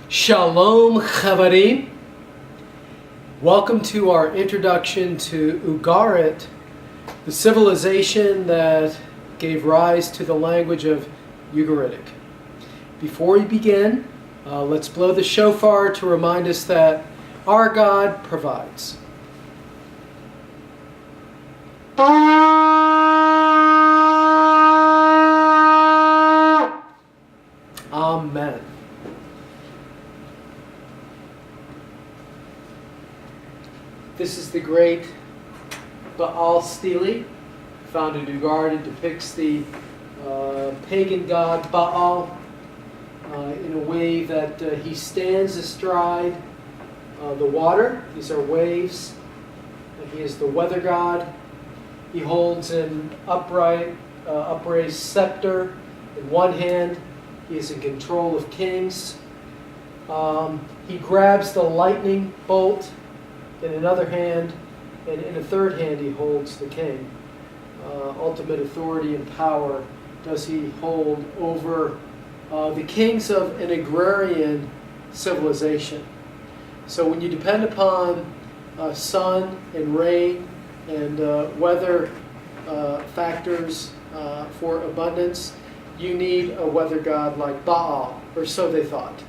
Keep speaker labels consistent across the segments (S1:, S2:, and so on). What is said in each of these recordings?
S1: Shalom Chavarim. Welcome to our introduction to Ugaritic, the civilization that gave rise to the language of Ugaritic. Before we begin, let's blow the shofar to remind us that our God provides. Amen. This is the great Baal stele, found in Ugaritic. It depicts the pagan god Baal in a way that he stands astride the water. These are waves. He is the weather god. He holds an upraised scepter in one hand. He is in control of kings. He grabs the lightning bolt in another hand, and in a third hand he holds the king. Ultimate authority and power does he hold over the kings of an agrarian civilization. So when you depend upon sun and rain and weather factors for abundance, you need a weather god like Baal, or so they thought.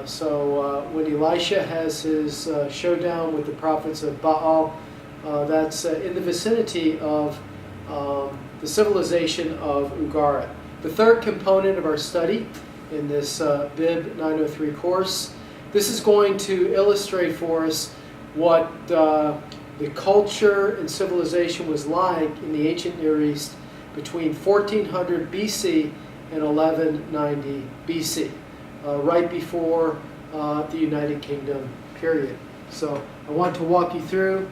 S1: So when Elisha has his showdown with the prophets of Baal, that's in the vicinity of the civilization of Ugaritic. The third component of our study in this BIB903 course, this is going to illustrate for us what the culture and civilization was like in the ancient Near East between 1400 BC and 1190 BC. Right before the United Kingdom period. So I want to walk you through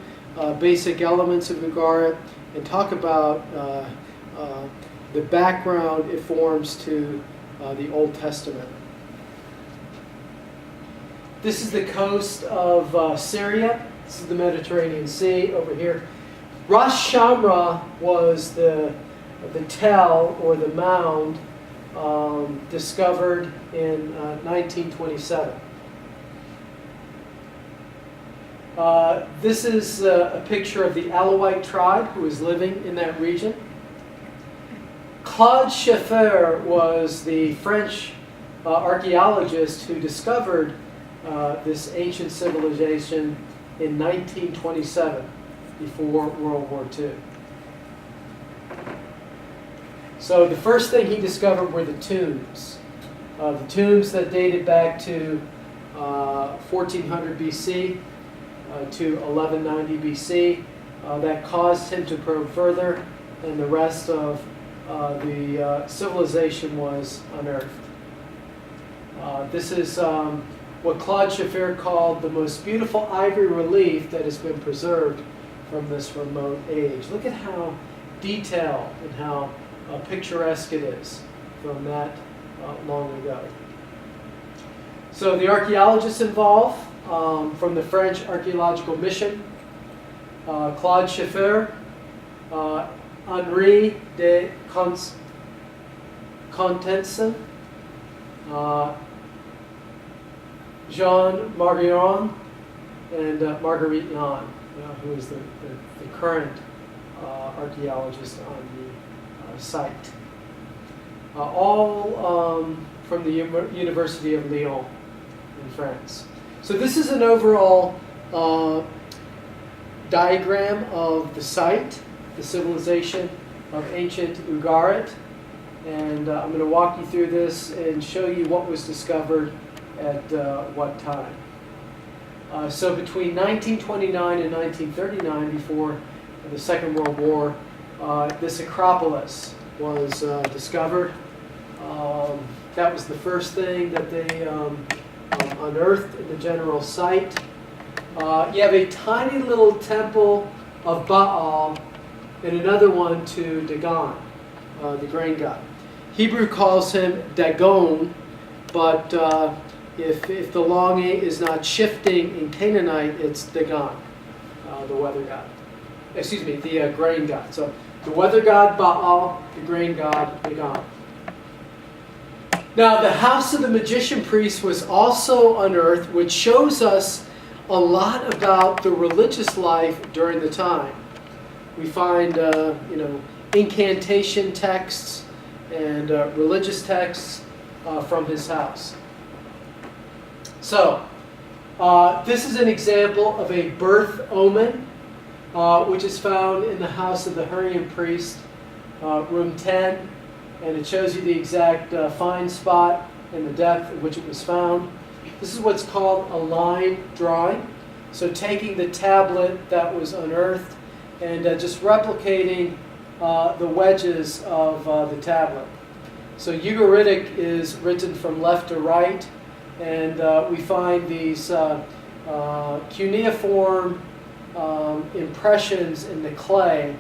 S1: basic elements of Ugaritic and talk about the background it forms to the Old Testament. This is the coast of Syria. This is the Mediterranean Sea over here. Ras Shamra was the tell or the mound discovered in 1927. This is a picture of the Alawite tribe who was living in that region. Claude Scheffer was the French archaeologist who discovered this ancient civilization in 1927, before World War II. So the first thing he discovered were the tombs. The tombs that dated back to 1400 BC to 1190 BC. That caused him to probe further, and the rest of the civilization was unearthed. This is what Claude Scheffer called the most beautiful ivory relief that has been preserved from this remote age. Look at how detailed and how picturesque it is from that long ago. So the archaeologists involved from the French Archaeological Mission, Claude Scheffer, Henri de Contenson, Jean Margueron, and Marguerite Yan, who is the current archaeologist on the site. All from the University of Lyon in France. So this is an overall diagram of the site, the civilization of ancient Ugaritic, and I'm going to walk you through this and show you what was discovered at what time. So between 1929 and 1939, before the Second World War, this Acropolis was discovered. That was the first thing that they unearthed in the general site. You have a tiny little temple of Baal and another one to Dagon, the grain god. Hebrew calls him Dagon, but if the long A is not shifting in Canaanite, it's Dagon, the weather god. Excuse me, the grain god. So the weather god Baal, the grain god Dagon. Now, the house of the magician priest was also unearthed, which shows us a lot about the religious life during the time. We find, incantation texts and religious texts from his house. So, this is an example of a birth omen, which is found in the house of the Hurrian priest, room 10, and it shows you the exact find spot and the depth at which it was found. This is what's called a line drawing. So taking the tablet that was unearthed and just replicating the wedges of the tablet. So Ugaritic is written from left to right, and we find these cuneiform impressions in the clay,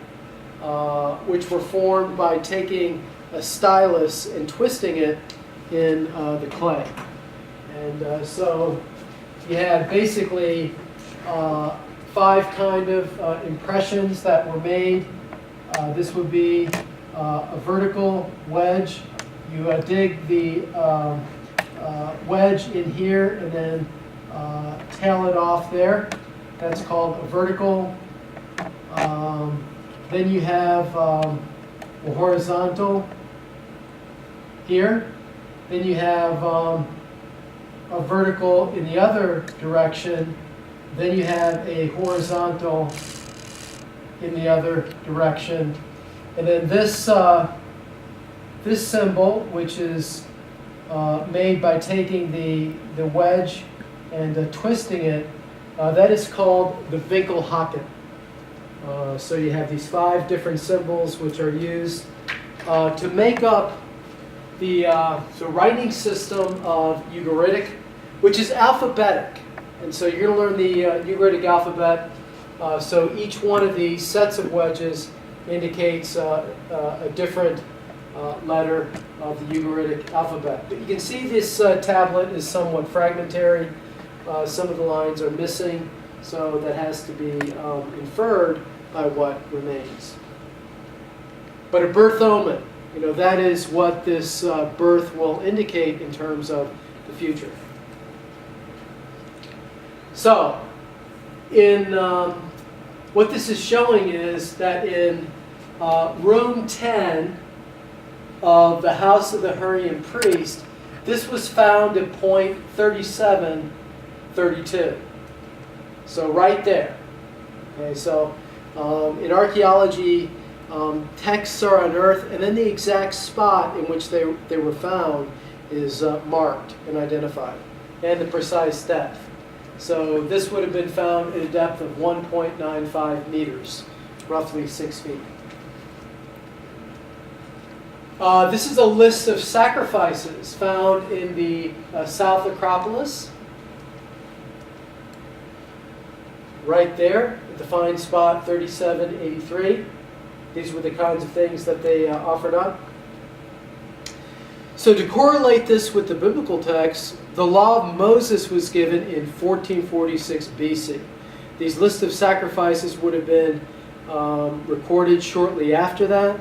S1: which were formed by taking a stylus and twisting it in the clay. And so you had basically 5 kind of impressions that were made. This would be a vertical wedge. You dig the wedge in here and then tail it off there. That's called a vertical. Then you have a horizontal here. Then you have a vertical in the other direction. Then you have a horizontal in the other direction. And then this symbol, which is made by taking the wedge and twisting it, that is called the Winkelhaken. So you have these 5 different symbols which are used to make up the writing system of Ugaritic, which is alphabetic. And so you're going to learn the Ugaritic alphabet. So each one of these sets of wedges indicates a different letter of the Ugaritic alphabet. But you can see this tablet is somewhat fragmentary. Some of the lines are missing, so that has to be inferred by what remains. But a birth omen, that is what this birth will indicate in terms of the future. So, what this is showing is that in room 10 of the house of the Hurrian priest, this was found at point 3732. So right there. Okay, so in archaeology, texts are unearthed, and then the exact spot in which they were found is marked and identified, and the precise depth. So this would have been found at a depth of 1.95 meters, roughly 6 feet. This is a list of sacrifices found in the South Acropolis. Right there, at the find spot 3783. These were the kinds of things that they offered up. So to correlate this with the biblical text, the law of Moses was given in 1446 BC. These lists of sacrifices would have been recorded shortly after that,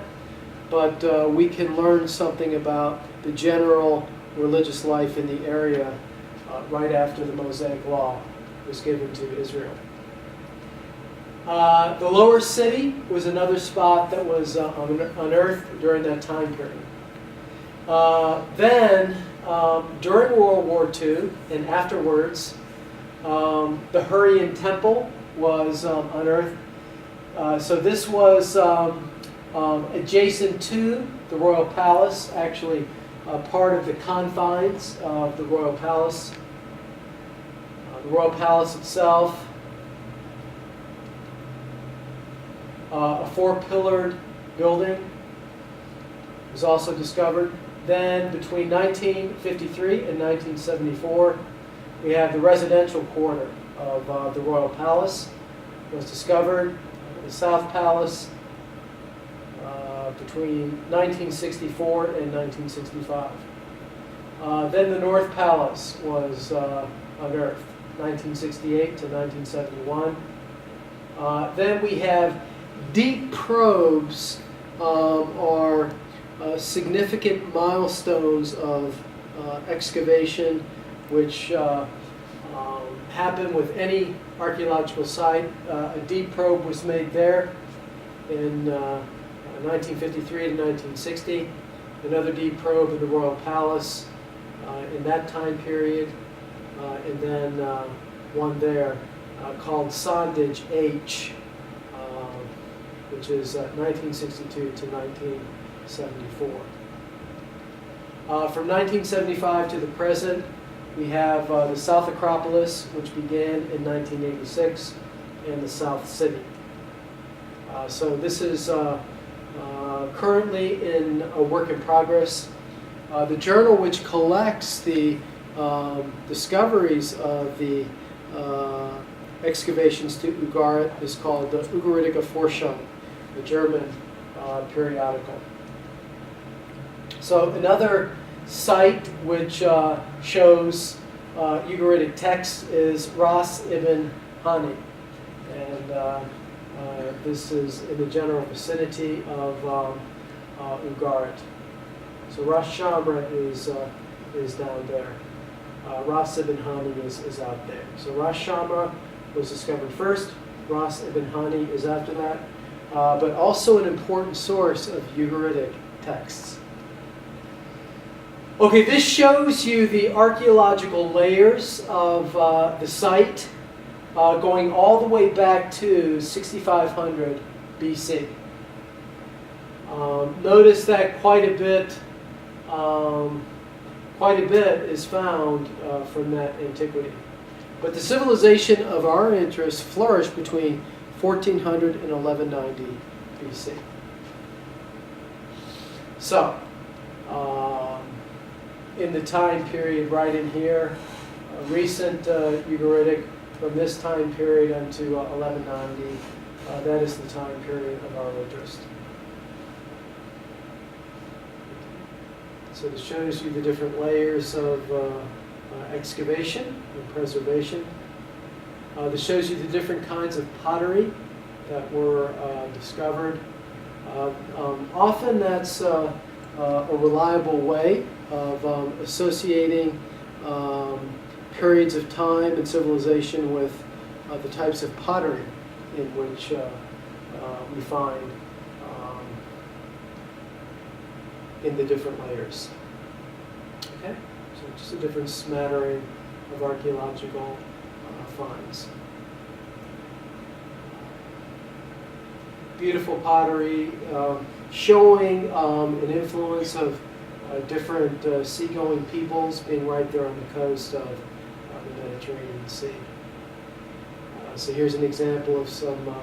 S1: but we can learn something about the general religious life in the area right after the Mosaic Law was given to Israel. The lower city was another spot that was unearthed during that time period. Then, during World War II and afterwards, the Hurrian Temple was unearthed. So this was adjacent to the Royal Palace, actually part of the confines of the Royal Palace. The Royal Palace itself, a 4-pillared building was also discovered. Then between 1953 and 1974, we have the residential quarter of the Royal Palace was discovered. The South Palace between 1964 and 1965. Then the North Palace was unearthed, 1968 to 1971. Then we have deep probes are significant milestones of excavation which happen with any archaeological site. A deep probe was made there in 1953 to 1960. Another deep probe in the Royal Palace in that time period, and then one there called Sondage H, which is 1962 to 1974. From 1975 to the present, we have the South Acropolis, which began in 1986, and the South City. So this is currently in a work in progress. The journal which collects the discoveries of the excavations to Ugarit is called the Ugaritic Forschung, the German periodical. So another site which shows Ugaritic texts is Ras ibn Hani, and this is in the general vicinity of Ugarit. So Ras Shamra is down there. Ras ibn Hani is out there. So Ras Shamra was discovered first. Ras ibn Hani is after that, but also an important source of Ugaritic texts. Okay, this shows you the archaeological layers of the site going all the way back to 6500 BC. Notice that quite a bit is found from that antiquity. But the civilization of our interest flourished between 1400 and 1190 BC. So, in the time period right in here, recent Ugaritic from this time period unto 1190, that is the time period of our interest. So this shows you the different layers of excavation and preservation. This shows you the different kinds of pottery that were discovered. Often that's a reliable way of associating periods of time and civilization with the types of pottery in which we find in the different layers. Okay, so just a different smattering of archaeological finds. Beautiful pottery showing an influence of different seagoing peoples being right there on the coast of the Mediterranean Sea. So here's an example of some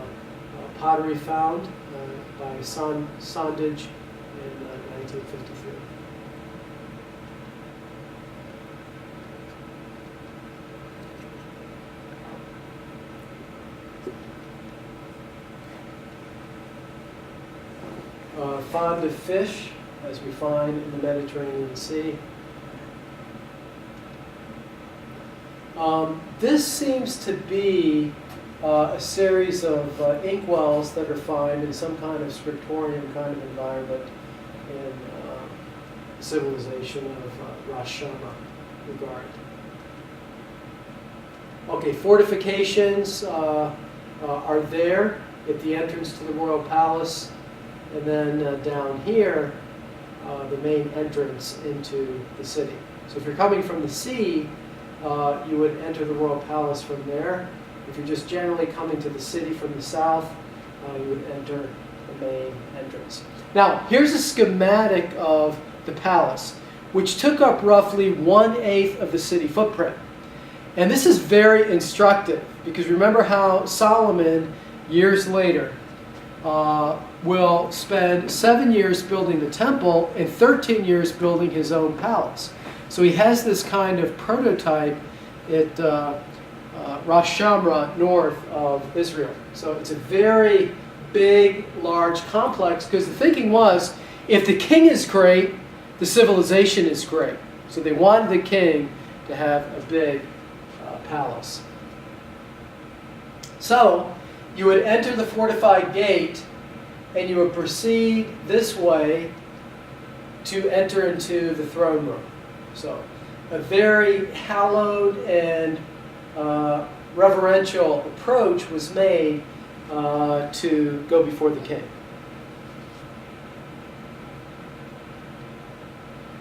S1: pottery found by Sondage in 1953. Fond of fish, as we find in the Mediterranean Sea. This seems to be a series of inkwells that are found in some kind of scriptorium kind of environment in the civilization of Ras Shamra, Ugaritic. Okay, fortifications are there at the entrance to the royal palace, and then down here, the main entrance into the city. So if you're coming from the sea, you would enter the royal palace from there. If you're just generally coming to the city from the south, you would enter the main entrance. Now, here's a schematic of the palace, which took up roughly 1/8 of the city footprint. And this is very instructive, because remember how Solomon, years later, will spend 7 years building the temple and 13 years building his own palace. So he has this kind of prototype at Ras Shamra, north of Israel. So it's a very big, large complex, because the thinking was, if the king is great, the civilization is great. So they wanted the king to have a big palace. So you would enter the fortified gate, and you would proceed this way to enter into the throne room. So a very hallowed and reverential approach was made to go before the king.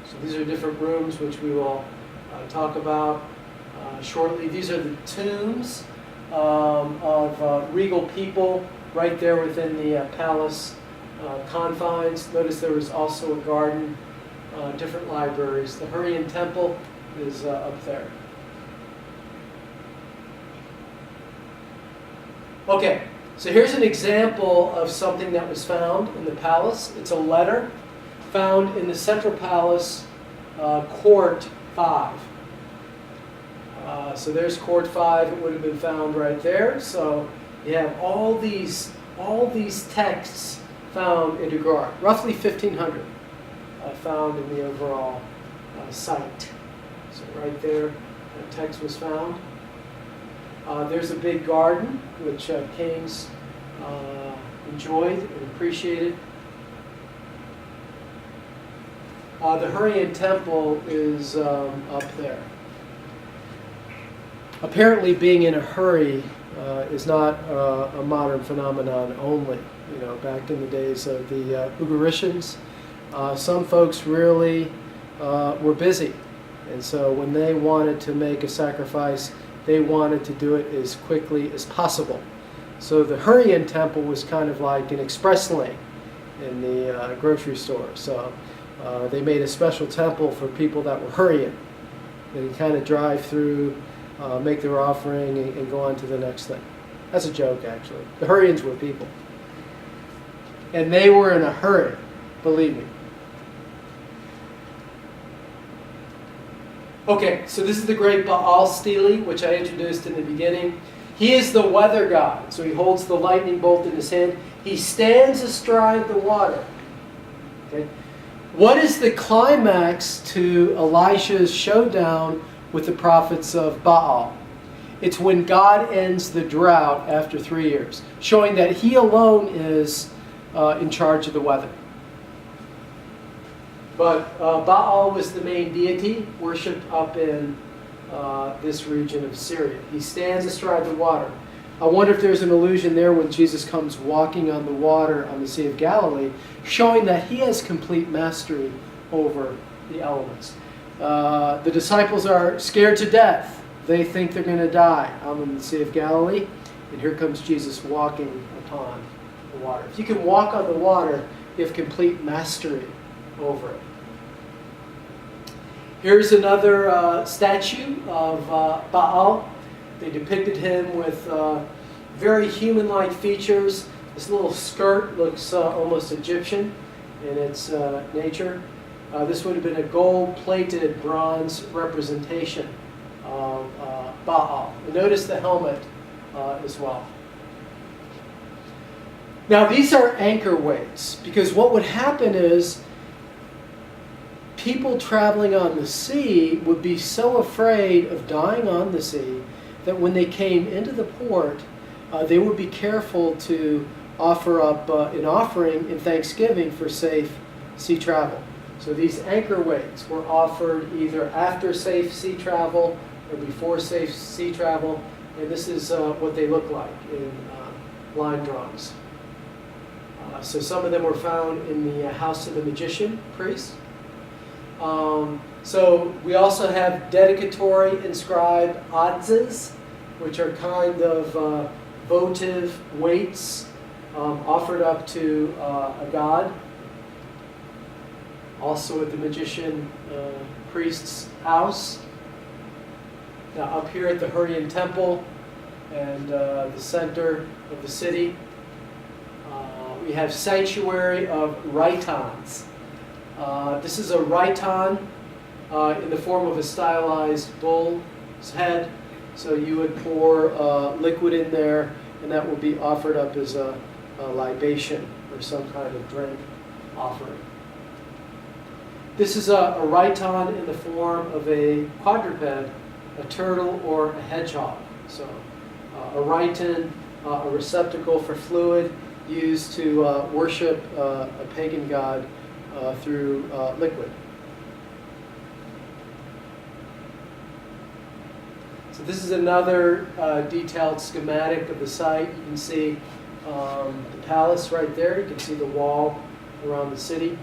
S1: So these are different rooms which we will talk about shortly. These are the tombs of regal people right there within the palace confines. Notice there was also a garden, different libraries. The Hurrian Temple is up there. Okay, so here's an example of something that was found in the palace. It's a letter found in the Central Palace, Court 5. So there's Court 5. It would have been found right there. So you have all these texts found in Ugaritic, roughly 1,500 found in the overall site. So right there, that text was found. There's a big garden, which kings enjoyed and appreciated. The Hurrian Temple is up there. Apparently, being in a hurry is not a modern phenomenon only. You know, back in the days of the Ugaritians, some folks really were busy, and so when they wanted to make a sacrifice, they wanted to do it as quickly as possible. So the Hurrian Temple was kind of like an express lane in the grocery store. So they made a special temple for people that were hurrying. They could kind of drive through, make their offering, and go on to the next thing. That's a joke, actually. The Hurrians were people. And they were in a hurry, believe me. Okay, so this is the great Baal Stele, which I introduced in the beginning. He is the weather god, so he holds the lightning bolt in his hand. He stands astride the water. Okay. What is the climax to Elisha's showdown with the prophets of Baal? It's when God ends the drought after 3 years, showing that he alone is in charge of the weather. But Baal was the main deity worshipped up in this region of Syria. He stands astride the water. I wonder if there's an allusion there when Jesus comes walking on the water on the Sea of Galilee, showing that he has complete mastery over the elements. The disciples are scared to death. They think they're going to die out on the Sea of Galilee, and here comes Jesus walking upon the water. If you can walk on the water, you have complete mastery over it. Here's another statue of Baal. They depicted him with very human-like features. This little skirt looks almost Egyptian in its nature. This would have been a gold-plated bronze representation of Baal. And notice the helmet as well. Now these are anchor weights, because what would happen is people traveling on the sea would be so afraid of dying on the sea that when they came into the port, they would be careful to offer up an offering in thanksgiving for safe sea travel. So these anchor weights were offered either after safe sea travel or before safe sea travel, and this is what they look like in line drawings. So some of them were found in the house of the magician priest. So we also have dedicatory inscribed adzes, which are kind of votive weights offered up to a god. Also at the magician priest's house. Now up here at the Hurrian Temple and the center of the city, we have sanctuary of rhytons. This is a rhyton in the form of a stylized bull's head. So you would pour liquid in there, and that would be offered up as a libation or some kind of drink offering. This is a rhyton in the form of a quadruped, a turtle, or a hedgehog. So a rhyton, a receptacle for fluid used to worship a pagan god through liquid. So this is another detailed schematic of the site. You can see the palace right there. You can see the wall around the city.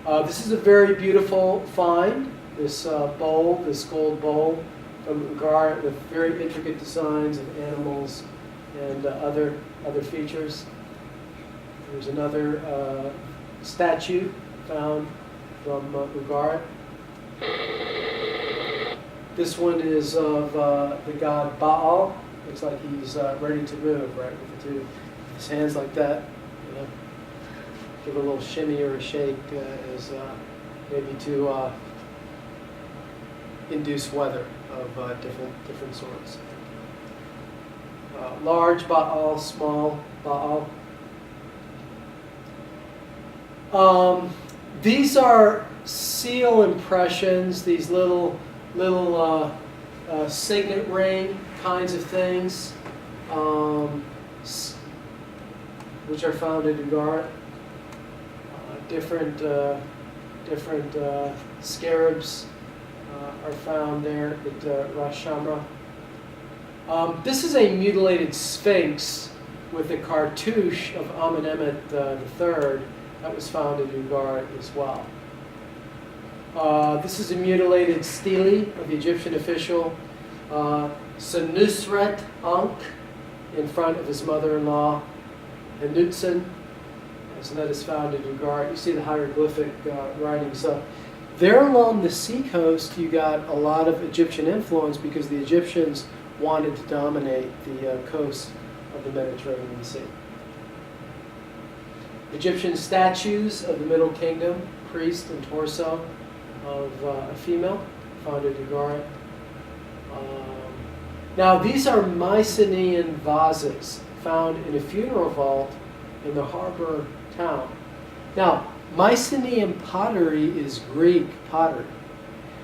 S1: This is a very beautiful find. This bowl, this gold bowl from Ugaritic with very intricate designs of animals and other features. There's another statue found from Ugaritic. This one is of the god Baal. Looks like he's ready to move, right? With his hands like that. You know, give a little shimmy or a shake as maybe to induce weather of different sorts. Large Baal, small Baal. These are seal impressions. These little signet ring kinds of things, which are found in Ugaritic. Different scarabs are found there at Ras Shamra. This is a mutilated sphinx with a cartouche of Amenemhet III that was found in Ugaritic as well. This is a mutilated stele of the Egyptian official Senusret Ankh in front of his mother-in-law, Hanutzen. So that is found in Ugaritic. You see the hieroglyphic writing. So there along the seacoast, you got a lot of Egyptian influence because the Egyptians wanted to dominate the coast of the Mediterranean Sea. Egyptian statues of the Middle Kingdom, priest and torso of a female, found in Ugaritic. Now these are Mycenaean vases found in a funeral vault in the harbor town. Now, Mycenaean pottery is Greek pottery.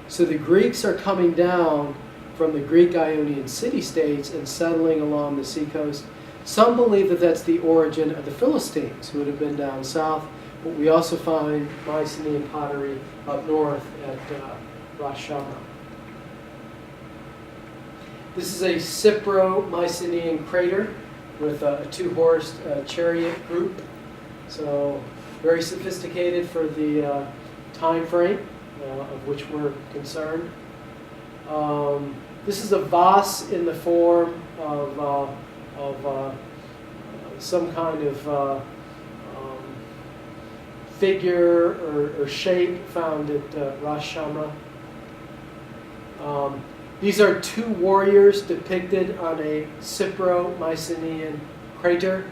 S1: So the Greeks are coming down from the Greek Ionian city-states and settling along the seacoast. Some believe that that's the origin of the Philistines, who would have been down south. But we also find Mycenaean pottery up north at Ras Shamra. This is a Cypro-Mycenaean crater with a two-horsed chariot group. So very sophisticated for the time frame of which we're concerned. This is a vase in the form of some kind of figure or shape found at Ras Shamra. These are two warriors depicted on a Cypro-Mycenaean crater.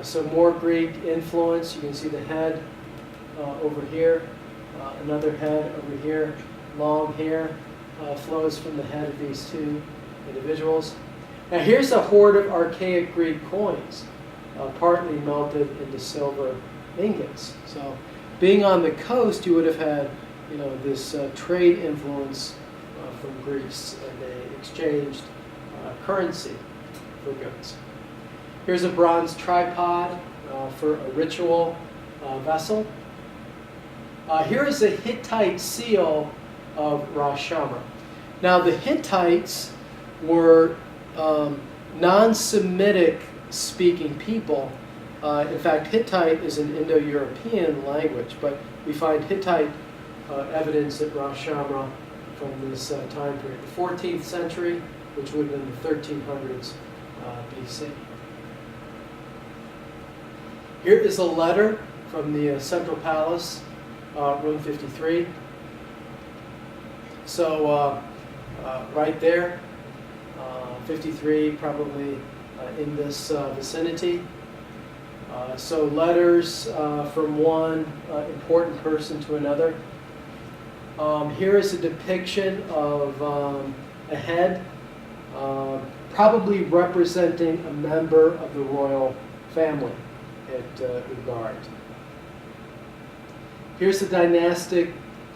S1: So more Greek influence. You can see the head over here, another head over here. Long hair flows from the head of these two individuals. Now here's a hoard of archaic Greek coins, partly melted into silver ingots. So being on the coast, you would have had, you know, this trade influence from Greece, and they exchanged currency for goods. Here's a bronze tripod for a ritual vessel. Here is a Hittite seal of Ras Shamra. Now the Hittites were non-Semitic speaking people. In fact, Hittite is an Indo-European language, but we find Hittite evidence at Ras Shamra from this time period. The 14th century, which would have been the 1300s BC. Here is a letter from the Central Palace, room 53. So right there, 53 probably in this vicinity. So letters from one important person to another. Here is a depiction of a head, probably representing a member of the royal family at Ugaritic. Here's a dynastic,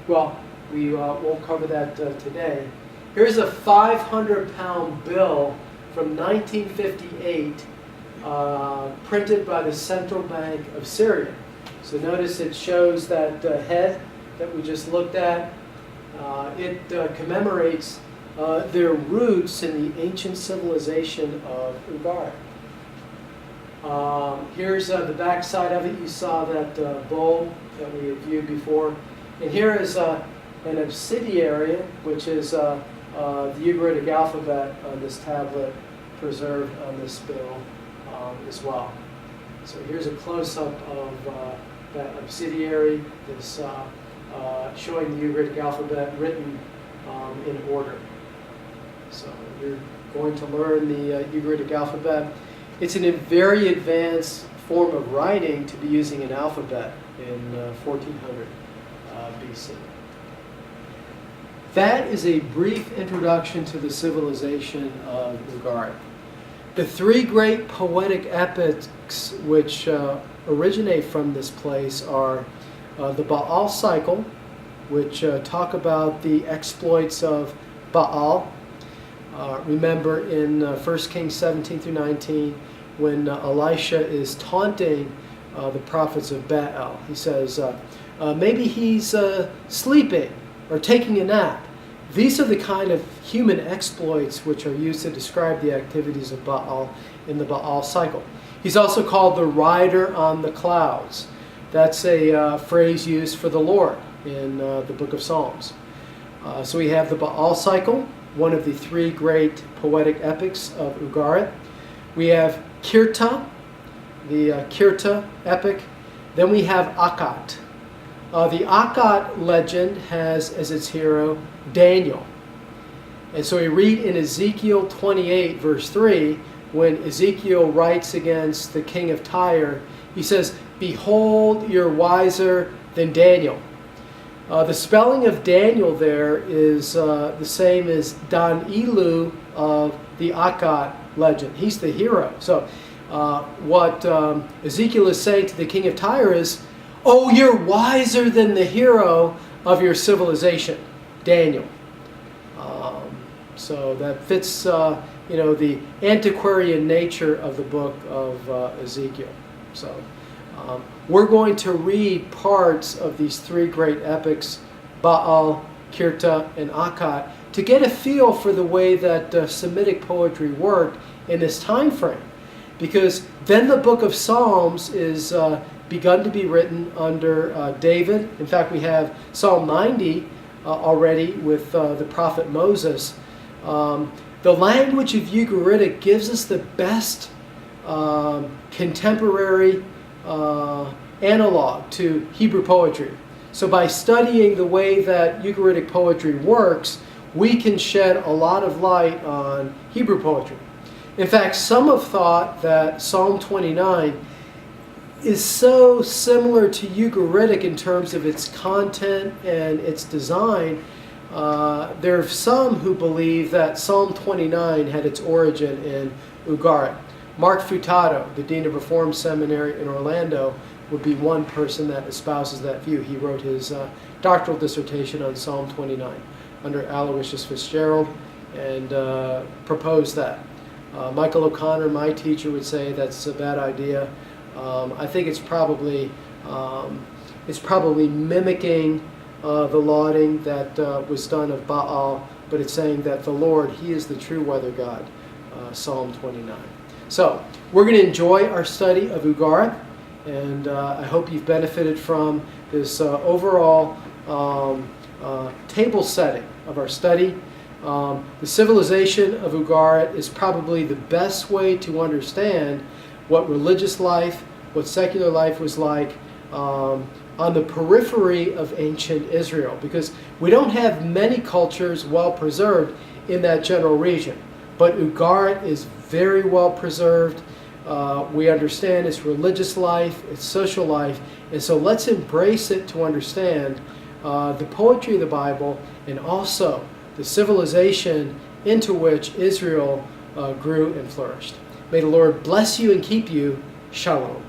S1: well, we won't cover that today. Here's a 500-pound bill from 1958, printed by the Central Bank of Syria. So notice it shows that head that we just looked at. It commemorates their roots in the ancient civilization of Ugaritic. Here's the back side of it. You saw that bowl that we had viewed before. And here is an obsidiary, which is the Ugaritic alphabet on this tablet preserved on this bill as well. So here's a close-up of that obsidiary, this showing the Ugaritic alphabet written in order. So you're going to learn the Ugaritic alphabet. It's a very advanced form of writing to be using an alphabet in 1400 BC. That is a brief introduction to the civilization of Ugaritic. The three great poetic epics which originate from this place are the Baal cycle, which talk about the exploits of Baal. Remember in 1 Kings 17 through 19, when Elisha is taunting the prophets of Baal. He says, maybe he's sleeping or taking a nap. These are the kind of human exploits which are used to describe the activities of Baal in the Baal cycle. He's also called the rider on the clouds. That's a phrase used for the Lord in the book of Psalms. So we have the Baal cycle, one of the three great poetic epics of Ugarit. We have Kirta, the Kirta epic. Then we have Akkad. The Akkad legend has as its hero Daniel. And so we read in Ezekiel 28, verse 3, when Ezekiel writes against the king of Tyre, he says, "Behold, you're wiser than Daniel." The spelling of Daniel there is the same as Dan-Elu of the Akkad legend. He's the hero. So what Ezekiel is saying to the king of Tyre is, oh, you're wiser than the hero of your civilization, Daniel. So that fits the antiquarian nature of the book of Ezekiel. So we're going to read parts of these three great epics, Baal, Kirta, and Akkad, to get a feel for the way that Semitic poetry worked in this time frame. Because then the book of Psalms is begun to be written under David. In fact, we have Psalm 90 already with the prophet Moses. The language of Ugaritic gives us the best contemporary analog to Hebrew poetry. So by studying the way that Ugaritic poetry works, we can shed a lot of light on Hebrew poetry. In fact, some have thought that Psalm 29 is so similar to Ugaritic in terms of its content and its design. There are some who believe that Psalm 29 had its origin in Ugaritic. Mark Futato, the Dean of Reformed Seminary in Orlando, would be one person that espouses that view. He wrote his doctoral dissertation on Psalm 29 under Aloysius Fitzgerald and proposed that. Michael O'Connor, my teacher, would say that's a bad idea. I think it's probably mimicking the lauding that was done of Baal, but it's saying that the Lord, He is the true weather God, Psalm 29. So we're going to enjoy our study of Ugarit, and I hope you've benefited from this overall table setting of our study. The civilization of Ugarit is probably the best way to understand what religious life, what secular life was like on the periphery of ancient Israel, because we don't have many cultures well preserved in that general region. But Ugarit is very well preserved. We understand its religious life, its social life, and so let's embrace it to understand the poetry of the Bible and also the civilization into which Israel grew and flourished. May the Lord bless you and keep you. Shalom.